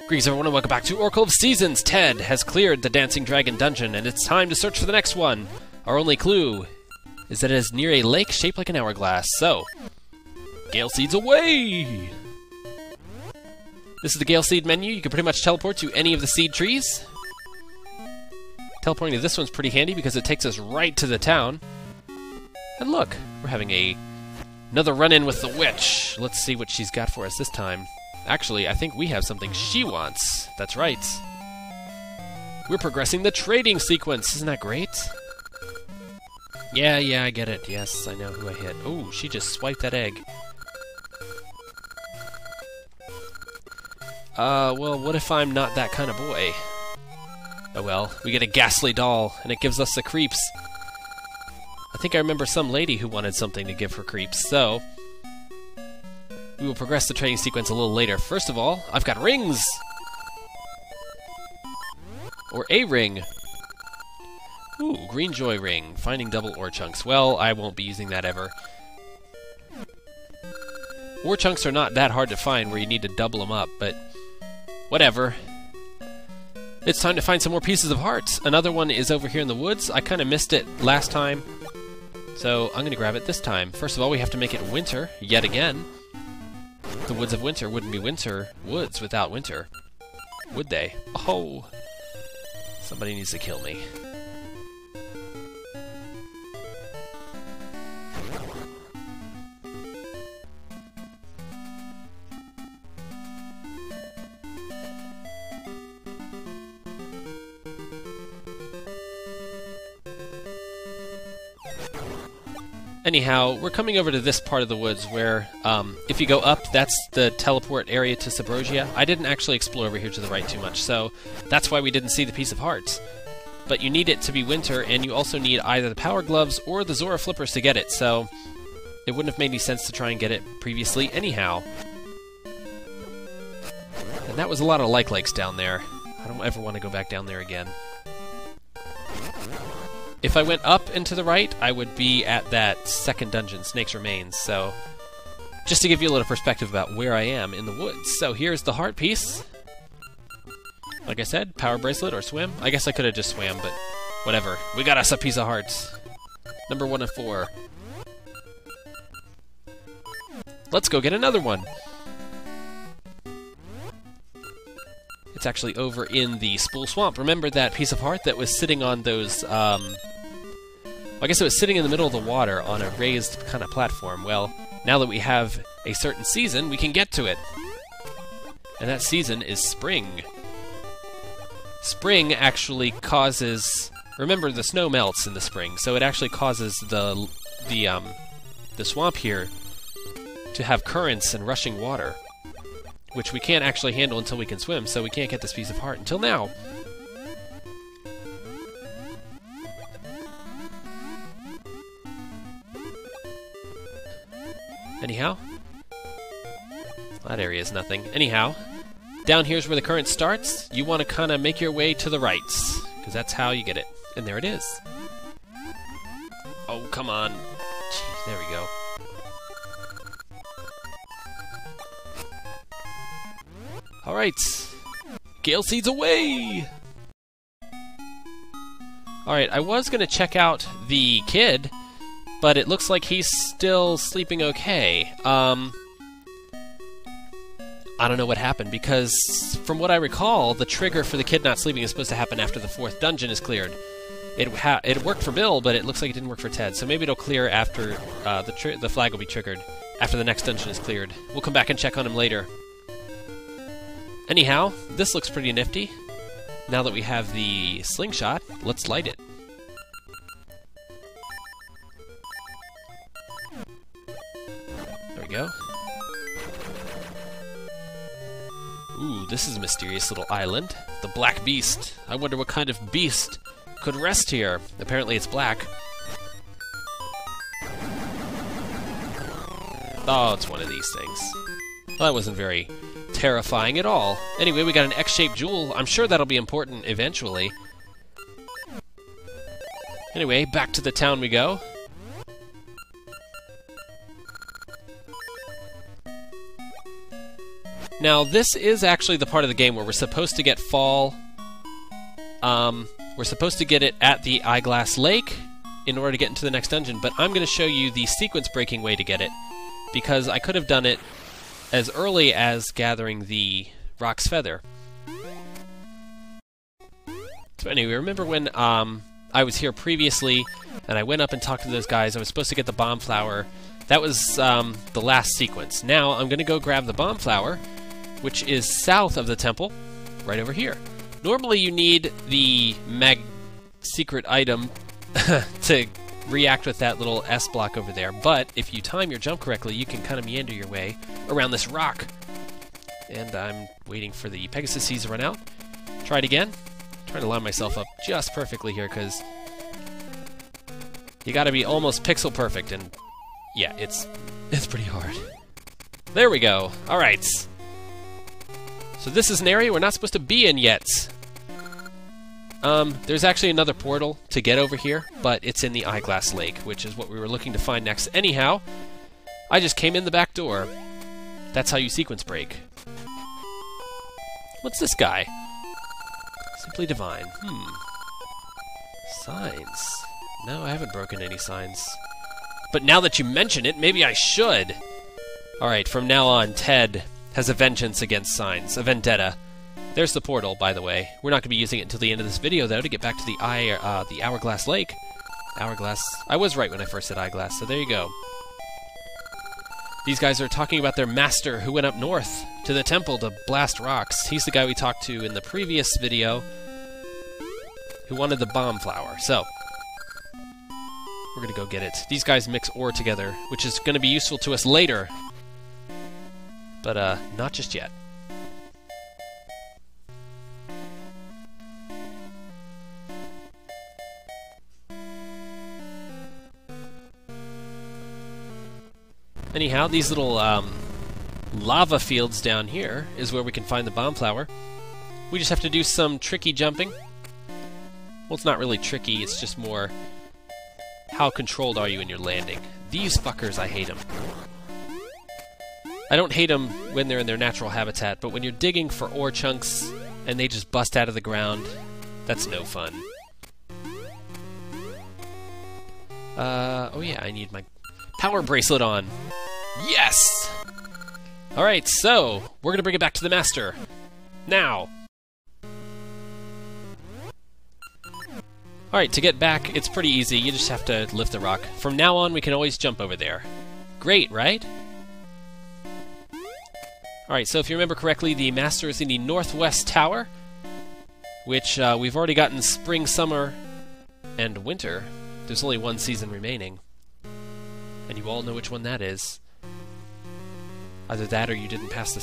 Greetings everyone and welcome back to Oracle of Seasons. Ted has cleared the Dancing Dragon dungeon and it's time to search for the next one. Our only clue is that it is near a lake shaped like an hourglass, so Gale Seeds away! This is the Gale Seed menu. You can pretty much teleport to any of the seed trees. Teleporting to this one's pretty handy because it takes us right to the town. And look, we're having another run-in with the witch. Let's see what she's got for us this time. Actually, I think we have something she wants. That's right. We're progressing the trading sequence. Isn't that great? Yeah, I get it. Yes, I know who I hit. Oh, she just swiped that egg. Well, what if I'm not that kind of boy? Oh well, we get a ghastly doll, and it gives us the creeps. I think I remember some lady who wanted something to give her creeps, so we will progress the trading sequence a little later. First of all, I've got rings! Or a ring. Ooh, green joy ring. Finding double ore chunks. Well, I won't be using that ever. Ore chunks are not that hard to find where you need to double them up, but whatever. It's time to find some more pieces of heart. Another one is over here in the woods. I kind of missed it last time, so I'm going to grab it this time. First of all, we have to make it winter, yet again. The woods of winter wouldn't be winter woods without winter, would they? Oh, somebody needs to kill me. Anyhow, we're coming over to this part of the woods where, if you go up, that's the teleport area to Subrogia. I didn't actually explore over here to the right too much, so that's why we didn't see the piece of heart. But you need it to be winter, and you also need either the power gloves or the Zora flippers to get it, so it wouldn't have made any sense to try and get it previously anyhow. And that was a lot of like-likes down there. I don't ever want to go back down there again. If I went up and to the right, I would be at that second dungeon, Snake's Remains, so just to give you a little perspective about where I am in the woods. So here's the heart piece. Like I said, power bracelet or swim. I guess I could have just swam, but whatever. We got us a piece of hearts. Number 1 of 4. Let's go get another one. It's actually over in the Spool Swamp. Remember that piece of heart that was sitting on those, I guess it was sitting in the middle of the water on a raised kind of platform. Well, now that we have a certain season, we can get to it. And that season is spring. Spring actually causes... Remember, the snow melts in the spring, so it actually causes the swamp here to have currents and rushing water, which we can't actually handle until we can swim, so we can't get this piece of heart until now. Anyhow, that area is nothing. Anyhow, down here's where the current starts. You want to kind of make your way to the right, because that's how you get it. And there it is. Oh, come on. Jeez, there we go. Alright, Gale Seeds away! Alright, I was going to check out the kid, but it looks like he's still sleeping okay. I don't know what happened, because from what I recall, the trigger for the kid not sleeping is supposed to happen after the 4th dungeon is cleared. It worked for Bill, but it looks like it didn't work for Ted, so maybe it'll clear after the flag will be triggered, after the next dungeon is cleared. We'll come back and check on him later. Anyhow, this looks pretty nifty. Now that we have the slingshot, let's light it. There we go. Ooh, this is a mysterious little island. The Black Beast. I wonder what kind of beast could rest here. Apparently it's black. Oh, it's one of these things. Well, that wasn't very terrifying at all. Anyway, we got an X-shaped jewel. I'm sure that'll be important eventually. Anyway, back to the town we go. Now, this is actually the part of the game where we're supposed to get fall. We're supposed to get it at the Eyeglass Lake in order to get into the next dungeon, but I'm going to show you the sequence-breaking way to get it, because I could have done it as early as gathering the Rock's Feather. So anyway, remember when I was here previously, and I went up and talked to those guys. I was supposed to get the bomb flower. That was the last sequence. Now I'm going to go grab the bomb flower, which is south of the temple, right over here. Normally you need the secret item to react with that little S block over there, but if you time your jump correctly, you can kind of meander your way around this rock. And I'm waiting for the Pegasus seeds to run out. Try it again. Trying to line myself up just perfectly here, because you gotta be almost pixel perfect, and yeah, it's pretty hard. There we go. Alright. So this is an area we're not supposed to be in yet. There's actually another portal to get over here, but it's in the Eyeglass Lake, which is what we were looking to find next. Anyhow, I just came in the back door. That's how you sequence break. What's this guy? Simply divine. Signs. No, I haven't broken any signs. But now that you mention it, maybe I should! Alright, from now on, Ted has a vengeance against signs. A vendetta. There's the portal, by the way. We're not going to be using it until the end of this video, though, to get back to the Hourglass Lake. Hourglass. I was right when I first said eyeglass, so there you go. These guys are talking about their master who went up north to the temple to blast rocks. He's the guy we talked to in the previous video who wanted the bomb flower. So, we're going to go get it. These guys mix ore together, which is going to be useful to us later. But, not just yet. Anyhow, these little lava fields down here is where we can find the bomb flower. We just have to do some tricky jumping. Well, it's not really tricky, it's just more how controlled are you in your landing. These fuckers, I hate them. I don't hate them when they're in their natural habitat, but when you're digging for ore chunks and they just bust out of the ground, that's no fun. Oh yeah, I need my power bracelet on. Yes! Alright, so, we're gonna bring it back to the master. Now! Alright, to get back, it's pretty easy. You just have to lift the rock. From now on, we can always jump over there. Great, right? Alright, so if you remember correctly, the master is in the northwest tower, which we've already gotten spring, summer, and winter. There's only one season remaining. And you all know which one that is. Either that or you didn't pass the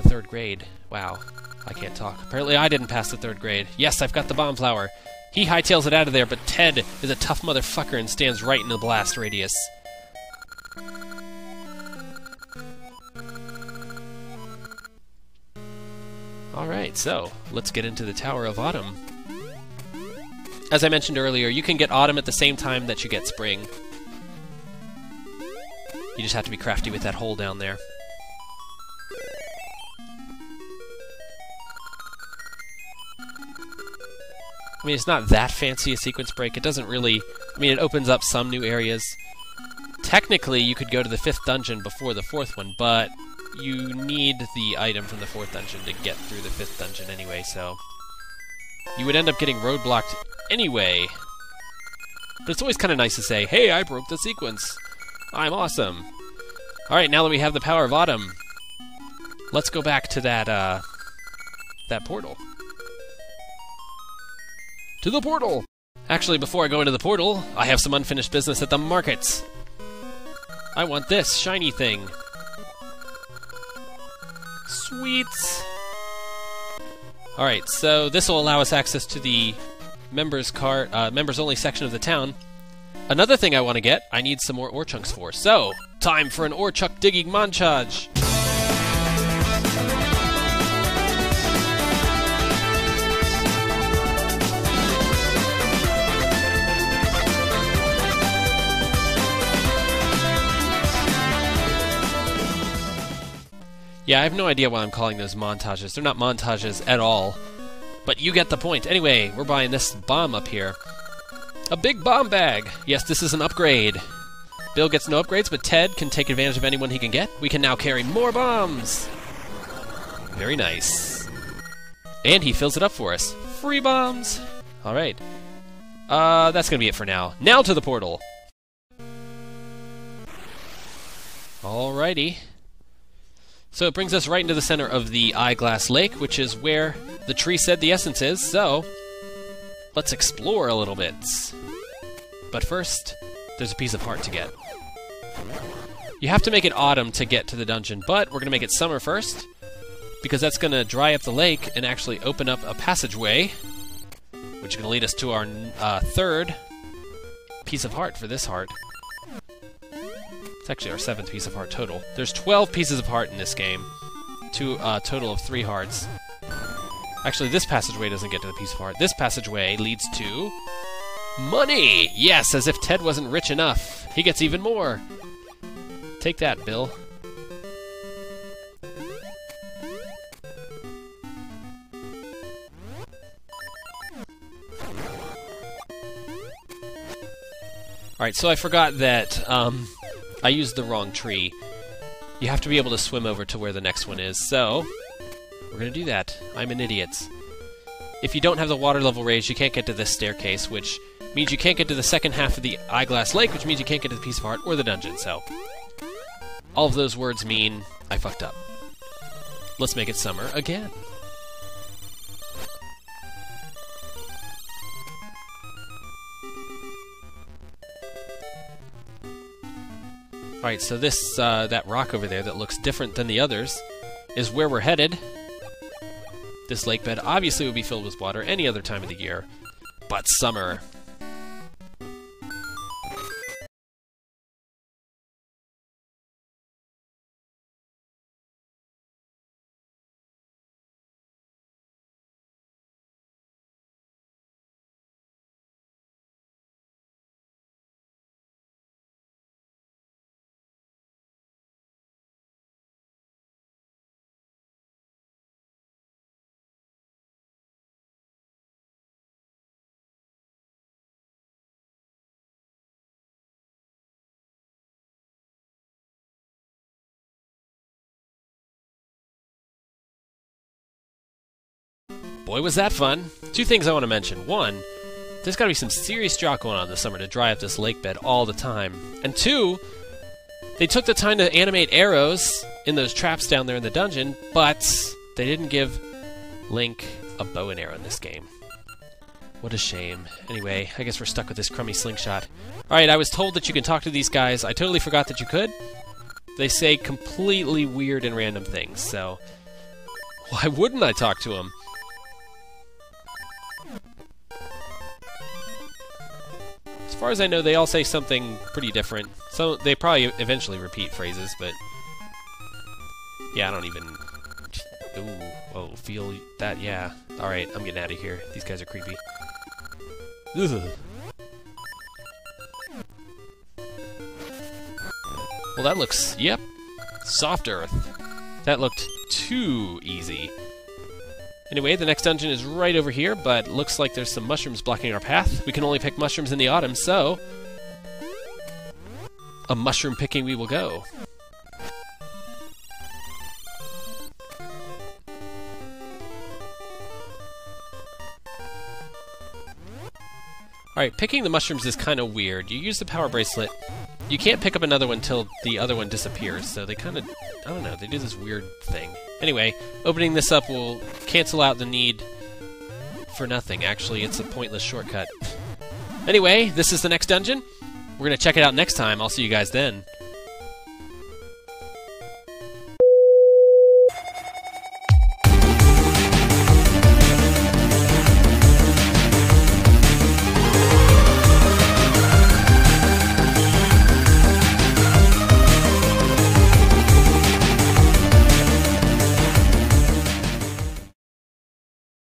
third grade. Wow, I can't talk. Apparently I didn't pass the third grade. Yes, I've got the bomb flower. He hightails it out of there, but Ted is a tough motherfucker and stands right in the blast radius. Alright, so, let's get into the Tower of Autumn. As I mentioned earlier, you can get autumn at the same time that you get spring. You just have to be crafty with that hole down there. I mean, it's not that fancy a sequence break. It doesn't really... I mean, it opens up some new areas. Technically, you could go to the 5th dungeon before the 4th one, but you need the item from the 4th dungeon to get through the 5th dungeon anyway, so... You would end up getting roadblocked anyway. But it's always kind of nice to say, hey, I broke the sequence. I'm awesome. Alright, now that we have the power of autumn, let's go back to that portal. To the portal! Actually, before I go into the portal, I have some unfinished business at the markets. I want this shiny thing. Sweet! Alright, so this will allow us access to the members only section of the town. Another thing I want to get, I need some more ore chunks for. So, time for an ore chunk digging montage! Yeah, I have no idea why I'm calling those montages. They're not montages at all. But you get the point. Anyway, we're buying this bomb up here. A big bomb bag! Yes, this is an upgrade. Bill gets no upgrades, but Ted can take advantage of anyone he can get. We can now carry more bombs! Very nice. And he fills it up for us. Free bombs! Alright. That's gonna be it for now. Now to the portal! Alrighty. So it brings us right into the center of the Eyeglass Lake, which is where the tree said the essence is, so let's explore a little bit. But first, there's a piece of heart to get. You have to make it autumn to get to the dungeon, but we're going to make it summer first, because that's going to dry up the lake and actually open up a passageway, which is going to lead us to our third piece of heart for this heart. It's actually our 7th piece of heart total. There's 12 pieces of heart in this game, to a total of 3 hearts. Actually, this passageway doesn't get to the piece of heart. This passageway leads to money! Yes, as if Ted wasn't rich enough. He gets even more. Take that, Bill. Alright, so I forgot that I used the wrong tree. You have to be able to swim over to where the next one is, so we're going to do that. I'm an idiot. If you don't have the water level raised, you can't get to this staircase, which means you can't get to the second half of the Eyeglass Lake, which means you can't get to the piece of heart or the dungeon, so all of those words mean I fucked up. Let's make it summer again. Alright, so this, that rock over there that looks different than the others is where we're headed. This lake bed obviously would be filled with water any other time of the year, but summer. Boy, was that fun. 2 things I want to mention. 1, there's got to be some serious drought going on this summer to dry up this lake bed all the time. And 2, they took the time to animate arrows in those traps down there in the dungeon, but they didn't give Link a bow and arrow in this game. What a shame. Anyway, I guess we're stuck with this crummy slingshot. Alright, I was told that you can talk to these guys. I totally forgot that you could. They say completely weird and random things, so why wouldn't I talk to them? As far as I know, they all say something pretty different. So they probably eventually repeat phrases, but yeah, I don't even... Ooh, oh, feel that, yeah. Alright, I'm getting out of here. These guys are creepy. Ugh. Well, that looks... Yep. Soft Earth. That looked too easy. Anyway, the next dungeon is right over here, but looks like there's some mushrooms blocking our path. We can only pick mushrooms in the autumn, so a mushroom picking we will go. Alright, picking the mushrooms is kind of weird. You use the power bracelet. You can't pick up another one until the other one disappears, so they kind of... I don't know, they do this weird thing. Anyway, opening this up will cancel out the need for nothing. Actually, it's a pointless shortcut. Anyway, this is the next dungeon. We're going to check it out next time. I'll see you guys then.